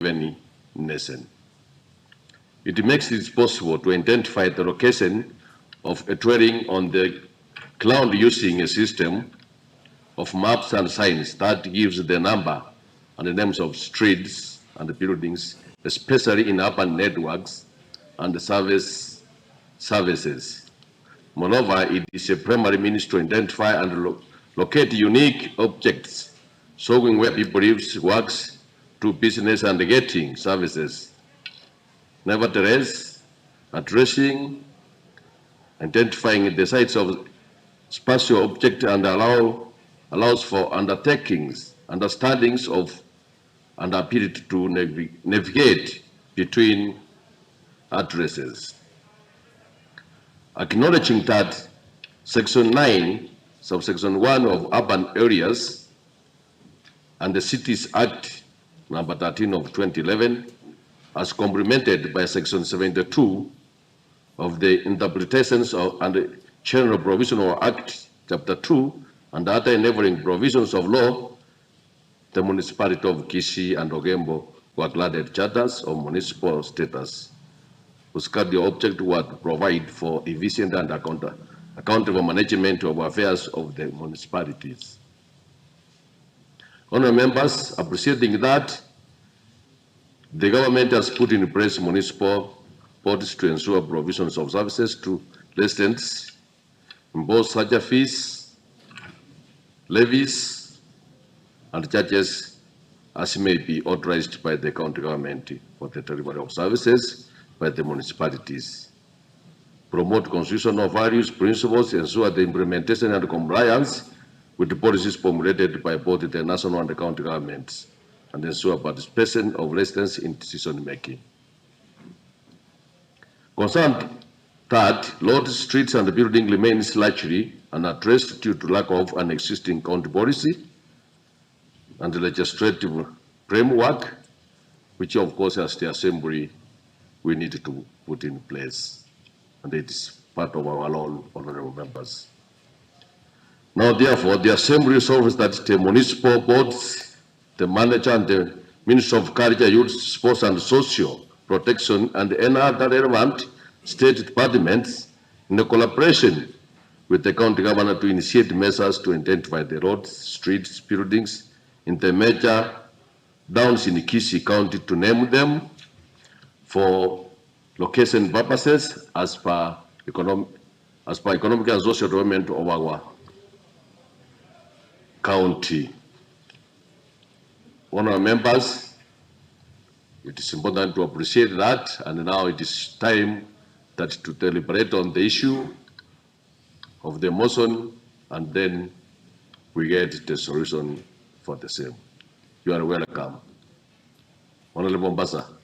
given nation. It makes it possible to identify the location of a dwelling on the ground using a system of maps and signs that gives the number and the names of streets and buildings, especially in urban networks and services. Moreover, it is a primary means to identify and locate unique objects, showing where people live, works, do business, and getting services. Nevertheless, addressing, identifying the sites of spatial objects and allows for undertakings, understandings of, and ability to navigate between addresses. Acknowledging that Section 9, subsection 1 of Urban Areas and the Cities Act number 13 of 2011, as complemented by Section 72 of the Interpretations of and General Provisional Act, Chapter 2, and other enabling provisions of law, the municipality of Kisii and Ogembo were granted charters of municipal status, whose cardinal object was to provide for efficient and accountable management of affairs of the municipalities. Honourable members, appreciating that the government has put in place municipal bodies to ensure provisions of services to residents, impose such fees, levies, and charges as may be authorized by the county government for the delivery of services by the municipalities, promote constitutional values, principles, ensure the implementation and compliance with the policies formulated by both the national and the county governments, and ensure participation of residents in decision making. Concerned that roads, streets, and building remains largely unaddressed due to lack of an existing county policy and the legislative framework, which of course as the Assembly we need to put in place, and it is part of our role, honourable members. Now, therefore, the Assembly resolves that the municipal boards, the manager, and the Minister of Culture, Youth, Sports, and Social Protection, and any other relevant state departments, in collaboration with the county governor, to initiate measures to identify the roads, streets, buildings in the major towns in Kisii County, to name them for location purposes as per economic and social development of our county. Honourable members, it is important to appreciate that, and now it is time that to deliberate on the issue of the motion, and then we get the solution for the same. You are welcome. Honourable Mombasa.